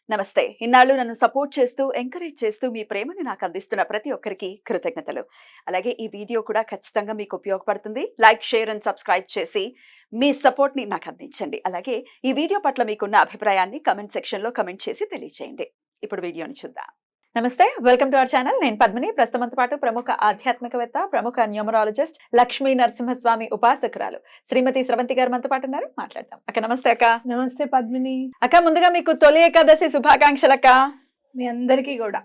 నమస్తే. ఇన్నాళ్ళు నన్ను సపోర్ట్ చేస్తూ, ఎంకరేజ్ చేస్తూ మీ ప్రేమని నాకు అందిస్తున్న ప్రతి ఒక్కరికి కృతజ్ఞతలు. అలాగే ఈ వీడియో కూడా ఖచ్చితంగా మీకు ఉపయోగపడుతుంది. లైక్, షేర్ అండ్ సబ్స్క్రైబ్ చేసి మీ సపోర్ట్‌ని నాకు అందించండి. అలాగే ఈ వీడియో పట్ల మీకున్న అభిప్రాయాన్ని కామెంట్ సెక్షన్‌లో కామెంట్ చేసి తెలియజేయండి. ఇప్పుడు వీడియోని చూద్దాం. నమస్తే. Welcome to our channel. నేను పద్మిని. ప్రస్తుతంతో పాటు ప్రముఖ ఆధ్యాత్మికవేత్త, ప్రముఖ న్యూమరాలజిస్ట్, లక్ష్మీ నరసింహస్వామి ఉపాసకురాలు శ్రీమతి స్రవంతి గారు మనతో పాటు ఉన్నారు. మాట్లాడదాం. అక్క నమస్తే అక్క. నమస్తే పద్మిని. అక్క ముందుగా మీకు తొలి ఏకాదశి శుభాకాంక్షలు అక్క. మీ అందరికీ కూడా.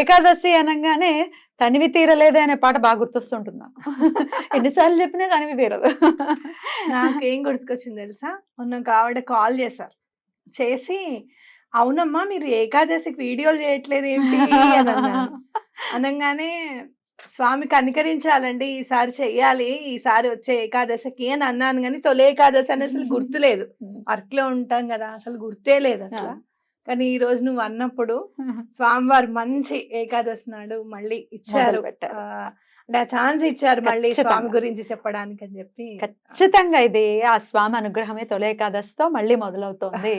ఏకాదశి అనగానే తనివి తీరలేదే అనే పాట బాగా గుర్తొస్తుంటుంది నాకు. ఎన్నిసార్లు చెప్పినా తనివి తీరదు. నాకేం గుర్తుకొచ్చింది తెలుసా, మొన్న ఒక ఆవిడ కాల్ చేసి అవునమ్మా మీరు ఏకాదశికి వీడియోలు చేయట్లేదు ఏంటి అని అన్నాను. అనగానే స్వామి కనికరించాలండి, ఈసారి చెయ్యాలి, ఈసారి వచ్చే ఏకాదశికి అని అన్నాను. కానీ తొలి ఏకాదశి అని అసలు గుర్తులేదు. వర్క్ లో ఉంటాం కదా, అసలు గుర్తే లేదు అసలు. కానీ ఈ రోజు నువ్వు అన్నప్పుడు స్వామివారు మంచి ఏకాదశి నాడు మళ్ళీ ఇచ్చారు, అంటే ఆ ఛాన్స్ ఇచ్చారు మళ్ళీ స్వామి గురించి చెప్పడానికి అని చెప్పి. ఖచ్చితంగా ఇది ఆ స్వామి అనుగ్రహమే తొలి ఏకాదశితో మళ్ళీ మొదలవుతోంది.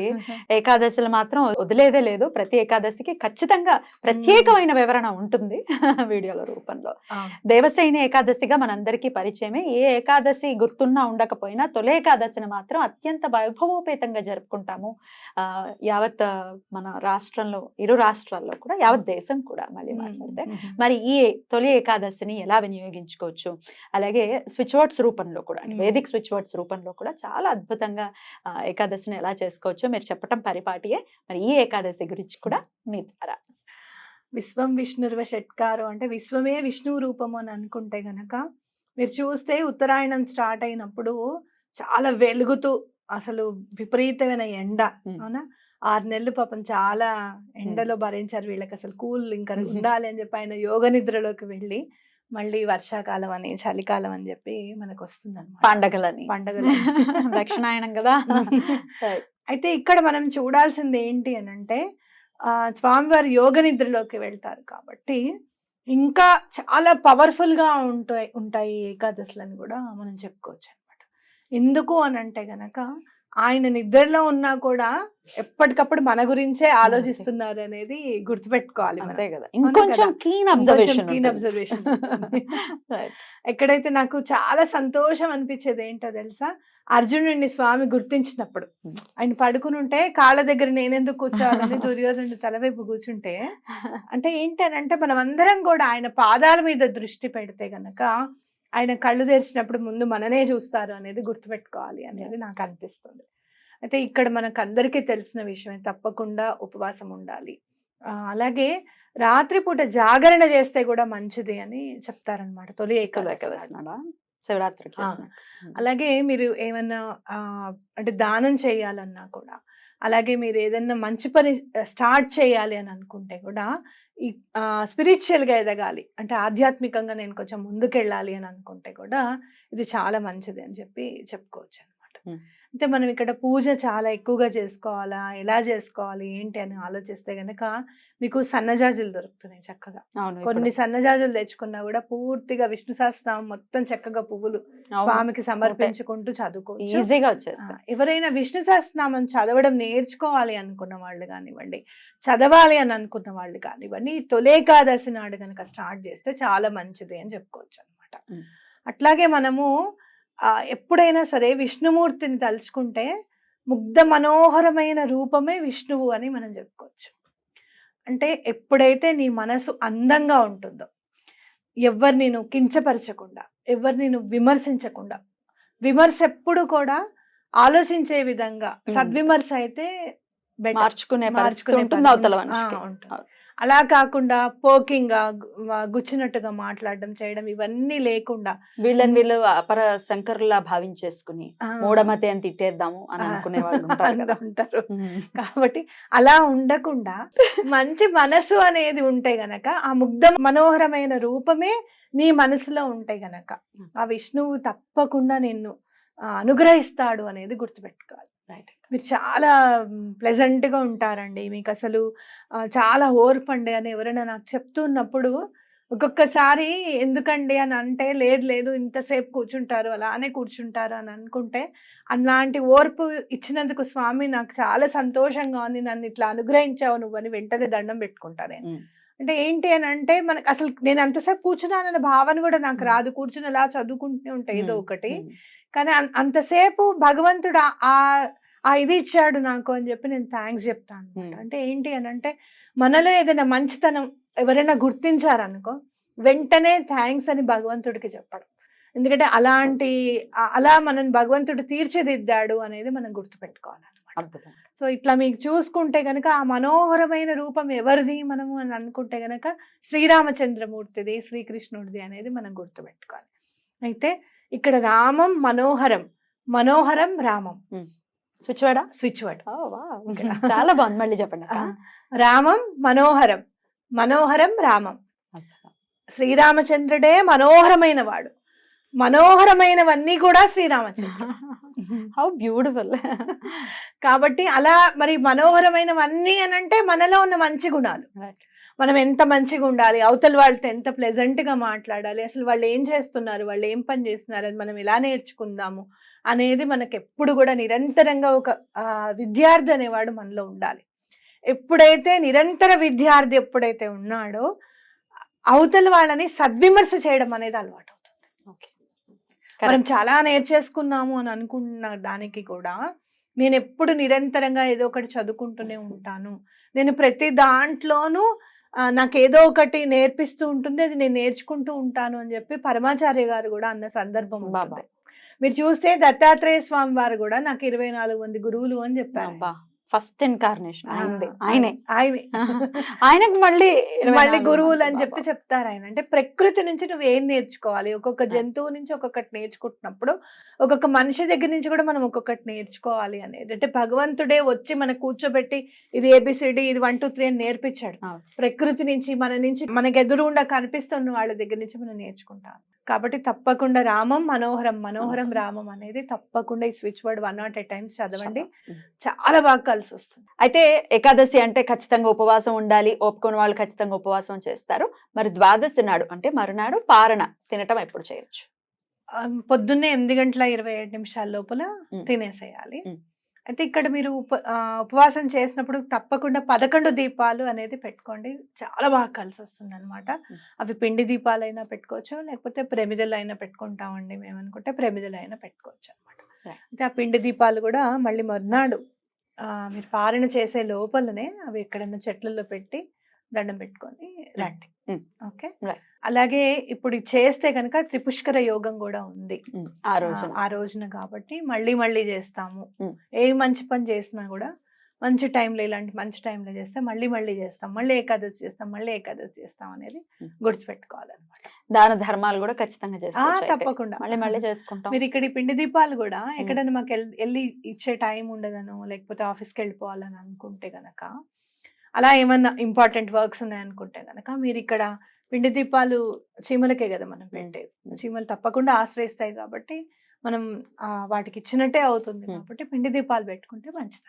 ఏకాదశిలో మాత్రం వదిలేదే లేదు. ప్రతి ఏకాదశికి ఖచ్చితంగా ప్రత్యేకమైన వివరణ ఉంటుంది వీడియోల రూపంలో. దేవసేని ఏకాదశిగా మనందరికీ పరిచయమే. ఏ ఏకాదశి గుర్తున్నా ఉండకపోయినా తొలి ఏకాదశిని మాత్రం అత్యంత వైభవోపేతంగా జరుపుకుంటాము. యావత్ మన రాష్ట్రంలో, ఇరు రాష్ట్రాల్లో కూడా, యావత్ దేశం కూడా మళ్ళీ మాట్లాడితే. మరి ఈ తొలి ఏకాదశిని ఎలా వినియోగించుకోవచ్చు, అలాగే స్విచ్ వర్డ్స్ రూపంలో కూడా, వేదిక్ స్విచ్ వర్డ్స్ రూపంలో కూడా చాలా అద్భుతంగా ఏకాదశిని ఎలా చేసుకోవచ్చో మీరు చెప్పటం పరిపాటియే. మరి ఈ ఏకాదశి గురించి కూడా మీ ద్వారా. విశ్వం విష్ణుర్వ షట్కారు అంటే విశ్వమే విష్ణువు రూపము అని అనుకుంటే గనక మీరు చూస్తే ఉత్తరాయణం స్టార్ట్ అయినప్పుడు చాలా వెలుగుతూ అసలు విపరీతమైన ఎండ, అవునా, 6 నెలలు పాపం చాలా ఎండలో భరించారు. వీళ్ళకి అసలు కూల్ ఇంకా ఉండాలి అని చెప్పి ఆయన యోగ నిద్రలోకి వెళ్ళి మళ్ళీ వర్షాకాలం అని, చలికాలం అని చెప్పి మనకు వస్తుంది అన్నమాట. పండగలు దక్షిణాయనం కదా. అయితే ఇక్కడ మనం చూడాల్సింది ఏంటి అని అంటే, స్వామివారి యోగ నిద్రలోకి వెళ్తారు కాబట్టి ఇంకా చాలా పవర్ఫుల్ గా ఉంటాయి ఏకాదశులని కూడా మనం చెప్పుకోవచ్చు అనమాట. ఎందుకు అని అంటే గనక ఆయన నిద్రలో ఉన్నా కూడా ఎప్పటికప్పుడు మన గురించే ఆలోచిస్తున్నారు అనేది గుర్తుపెట్టుకోవాలి. ఎక్కడైతే నాకు చాలా సంతోషం అనిపించేది ఏంటో తెలుసా, అర్జునుడిని స్వామి గుర్తించినప్పుడు ఆయన పడుకుని ఉంటే కాళ్ళ దగ్గర నేనెందుకు కూర్చోవాలని దుర్యోధనుడి తలవైపు కూర్చుంటే, అంటే ఏంటనంటే మనం అందరం కూడా ఆయన పాదాల మీద దృష్టి పెడితే గనక ఆయన కళ్ళు తెరిచినప్పుడు ముందు మననే చూస్తారు అనేది గుర్తుపెట్టుకోవాలి అనేది నాకు అనిపిస్తుంది. అయితే ఇక్కడ మనకు అందరికీ తెలిసిన విషయమే, తప్పకుండా ఉపవాసం ఉండాలి. అలాగే రాత్రిపూట జాగరణ చేస్తే కూడా మంచిది అని చెప్తారనమాట తొలి ఏకాదశి. శివరాత్రికి. అలాగే మీరు ఏమన్నా అంటే దానం చేయాలన్నా కూడా, అలాగే మీరు ఏదన్నా మంచి పని స్టార్ట్ చేయాలి అని అనుకుంటే కూడా, ఈ స్పిరిచువల్ గా ఎదగాలి అంటే ఆధ్యాత్మికంగా నేను కొంచెం ముందుకెళ్ళాలి అని అనుకుంటే కూడా ఇది చాలా మంచిది అని చెప్పి చెప్పుకోవచ్చు అనమాట. అంటే మనం ఇక్కడ పూజ చాలా ఎక్కువగా చేసుకోవాలా, ఎలా చేసుకోవాలి ఏంటి అని ఆలోచిస్తే గనక మీకు సన్నజాజులు దొరుకుతున్నాయి చక్కగా. కొన్ని సన్నజాజులు తెచ్చుకున్నా కూడా పూర్తిగా విష్ణు సహస్రనామం మొత్తం చక్కగా పువ్వులు స్వామికి సమర్పించుకుంటూ చదువుకోవచ్చు. ఎవరైనా విష్ణు సహస్రనామం చదవడం నేర్చుకోవాలి అనుకున్న వాళ్ళు కానివ్వండి, చదవాలి అని అనుకున్న వాళ్ళు కానివ్వండి, తొలేకాదశి నాడు కనుక స్టార్ట్ చేస్తే చాలా మంచిది అని చెప్పుకోవచ్చు అనమాట. అట్లాగే మనము ఎప్పుడైనా సరే విష్ణుమూర్తిని తలుచుకుంటే ముగ్ధ మనోహరమైన రూపమే విష్ణువు అని మనం చెప్పుకోవచ్చు. అంటే ఎప్పుడైతే నీ మనసు అందంగా ఉంటుందో, ఎవరిని నువ్వు కించపరచకుండా, ఎవరిని నువ్వు విమర్శించకుండా, విమర్శ ఎప్పుడు కూడా ఆలోచించే విధంగా సద్విమర్శ అయితే మార్చుకునే అలా కాకుండా పోకింగ్ గా గుచ్చినట్టుగా మాట్లాడడం చేయడం ఇవన్నీ లేకుండా వీళ్ళు అపర శంకరులా భావించేసుకుని మూఢమతి అని తిట్టేద్దాము అని అనుకునే వాళ్ళు ఉంటారు. కాబట్టి అలా ఉండకుండా మంచి మనసు అనేది ఉంటే గనక, ఆ ముగ్ధ మనోహరమైన రూపమే నీ మనసులో ఉంటే గనక ఆ విష్ణువు తప్పకుండా నిన్ను అనుగ్రహిస్తాడు అనేది గుర్తుపెట్టుకోవాలి. మీరు చాలా ప్లెజెంట్ గా ఉంటారండి, మీకు అసలు చాలా ఓర్పండి అని ఎవరైనా నాకు చెప్తున్నప్పుడు ఒక్కొక్కసారి ఎందుకండి అని అంటే, లేదు లేదు ఇంతసేపు కూర్చుంటారు, అలానే కూర్చుంటారు అని అనుకుంటే, అలాంటి ఓర్పు ఇచ్చినందుకు స్వామి నాకు చాలా సంతోషంగా ఉంది. నన్ను ఇట్లా అనుగ్రహించావు నువ్వని వెంటనే దండం పెట్టుకుంటా నేను. హ్మ్. అంటే ఏంటి అని అంటే, మనకు అసలు నేను అంతసేపు కూర్చున్నానన్న భావన కూడా నాకు హ్మ్. రాదు. కూర్చొని అలా చదువుకుంటూనే ఉంటా ఏదో హ్మ్. ఒకటి. హ్మ్. కానీ అంతసేపు భగవంతుడు ఆ ఇది ఇచ్చాడు నాకు అని చెప్పి నేను థాంక్స్ చెప్తా అనమాట. హ్మ్. అంటే ఏంటి అనంటే, మనలో ఏదైనా మంచితనం ఎవరైనా గుర్తించారనుకో, వెంటనే థాంక్స్ అని భగవంతుడికి చెప్పడం. ఎందుకంటే అలా మనల్ని భగవంతుడు తీర్చిదిద్దాడు అనేది మనం గుర్తుపెట్టుకోవాలనమాట. అద్భుతం. సో, ఇట్లా మీకు చూసుకుంటే గనక ఆ మనోహరమైన రూపం ఎవరిది మనము అని అనుకుంటే గనక శ్రీరామచంద్రమూర్తిది, శ్రీకృష్ణుడిది అనేది మనం గుర్తుపెట్టుకోవాలి. అయితే ఇక్కడ రామం మనోహరం, మనోహరం రామం. స్విచ్ వర్డా? Switch word. ఓహ్! వావ్! ఇక్కడ. చాలా బాగుంది. మళ్ళీ చెప్పండి ఆ! అక్క. రామం మనోహరం, మనోహరం రామం. అద్భుతం. శ్రీరామచంద్రుడే మనోహరమైన వాడు. మనోహరమైనవన్నీ కూడా శ్రీరామచంద్రుడు. How beautiful. కాబట్టి అలా మరి మనోహరమైనవన్నీ అనంటే మనలో ఉన్న మంచి గుణాలు. రైట్. మనం ఎంత మంచిగా ఉండాలి, అవతల వాళ్ళతో ఎంత ప్లెజెంట్‌గా మాట్లాడాలి, అసలు వాళ్ళు ఏం చేస్తున్నారు, వాళ్ళు ఏం పని చేస్తున్నారు, అది మనం ఎలా నేర్చుకుందాము అనేది మనకెప్పుడు కూడా నిరంతరంగా ఒక విద్యార్థి అనేవాడు మనలో ఉండాలి. ఎప్పుడైతే నిరంతర విద్యార్థి ఎప్పుడైతే ఉన్నాడో, అవతల వాళ్ళని సద్విమర్శ చేయడం అనేది అలవాటవుతుంది. ఓకే. మనం కరెక్ట్. చాలా నేర్చేసుకున్నాము అని అనుకున్న దానికి కూడా నేనెప్పుడు నిరంతరంగా ఏదో ఒకటి చదువుకుంటూనే ఉంటాను. నేను ప్రతి దాంట్లోనూ నాకేదో ఒకటి నేర్పిస్తూ ఉంటుంది. అది నేను నేర్చుకుంటూ ఉంటాను అని చెప్పి పరమాచార్య గారు గూడా అన్న సందర్భం అబ్బబ్బా! ఉంటుంది. మీరు చూస్తే దత్తాత్రేయ స్వామి వారు గూడా నాకు 24 మంది గురువులు అని చెప్పారాయన. అబ్బా! ఫస్ట్ ఇన్‌కార్నేషన్ ఆ! ఆయనదే. ఆయనే. ఆయనే. ఆయనకి మళ్ళీ మళ్ళీ 24 గురువులు మంది. అని అబ్బబ్బా! చెప్తారాయన. అంటే ప్రకృతి నుంచి నువ్వేం నేర్చుకోవాలి. ఒక్కొక్క రైట్. జంతువు నుంచి ఒక్కొక్కటి నేర్చుకుంటున్నప్పుడు, ఒక్కొక్క మనిషి దగ్గర నుంచి కూడా మనం ఒక్కొక్కటి నేర్చుకోవాలి అనేది. అంటే భగవంతుడే వచ్చి మనకు కూర్చోబెట్టి ఇది ఏబీసీడీ, ఇది 1, 2, 3 అని నేర్పించాడు. అవును. ప్రకృతి నుంచి, మన నుంచి మనకెదురుగుండా కనిపిస్తున్న వాళ్ళ దగ్గర నుంచి మనం నేర్చుకుంటాం. కాబట్టి తప్పకుండా రామం మనోహరం, మనోహరం రామం అనేది తప్పకుండా ఈ స్విచ్ వర్డ్ 108 టైమ్స్ చదవండి. హ్మ్. చాలా బాగా కలిసొస్తుంది. అయితే ఏకాదశి అంటే ఖచ్చితంగా ఉపవాసం ఉండాలి. ఒప్పుకోని వాళ్ళు ఖచ్చితంగా ఉపవాసం చేస్తారు. మరి ద్వాదశి నాడు అంటే మరునాడు పారణ తినటం ఎప్పుడు చేయొచ్చు? పొద్దున్నే 8:27 లోపల హ్మ్. తినేసేయాలి. హ్మ్. అయితే ఇక్కడ మీరు ఉపవాసం చేసినప్పుడు తప్పకుండా 11 దీపాలు అనేది పెట్టుకోండి. చాలా బాగా కలిసొస్తుందనమాట. హ్మ్. అవి పిండి దీపాలైనా పెట్టుకోవచ్చు, లేకపోతే ప్రమిదలైనా పెట్టుకుంటామండి మేమనుకుంటే ప్రమిదలైనా పెట్టుకోవచ్చనమాట. రైట్. అయితే ఆ పిండి దీపాలు గూడా మళ్ళీ మర్నాడు మీరు పారణ చేసే లోపలనే అవి ఎక్కడన్నా చెట్లలో పెట్టి దండం పెట్టుకొని రండి. హ్మ్. ఓకే. రైట్. అలాగే ఇప్పుడు ఇది చేస్తే గనక త్రిపుష్కర యోగం గూడా ఉంది. ఆ రోజున. ఆ రోజున కాబట్టి మళ్ళీ మళ్ళీ చేస్తాము. హ్మ్. ఏ మంచి పని చేసినా గూడా మంచి టైంలో ఇలాంటి మంచి టైంలో చేస్తే మళ్ళీ మళ్ళీ చేస్తాం. మళ్ళీ ఏకాదశి చేస్తాం. మళ్ళీ ఏకాదశి చేస్తాం అనేది హ్మ్. గుర్తుపెట్టుకోవాలన్నమాట. దాన ధర్మాలు గూడా ఖచ్చితంగా చేసుకోవచ్చు అయితే. తప్పకుండా. మళ్ళీ మళ్ళీ చేసుకుంటాం. మీరిక్కడ ఈ పిండి దీపాలు గూడా హ్మ్. ఎక్కడైనా ఎళ్లి ఇచ్చే టైం ఉండదనో, లేకపోతే ఆఫీస్‌కెళ్ళిపోవాలని అనుకుంటే గనక, అలా ఏమన్నా ఇంపార్టెంట్ వర్క్స్ ఉన్నాయనుకుంటే గనక మీరిక్కడ పిండి దీపాలు చీమలకే గదా మనం హ్మ్. పెట్టేది. హ్మ్. చీమలు తప్పకుండా ఆశ్రయిస్తాయి కాబట్టి, మనం వాటికిచ్చినట్టే అవుతుంది హ్మ్. కాబట్టి పిండి దీపాలు పెట్టుకుంటే మంచిది.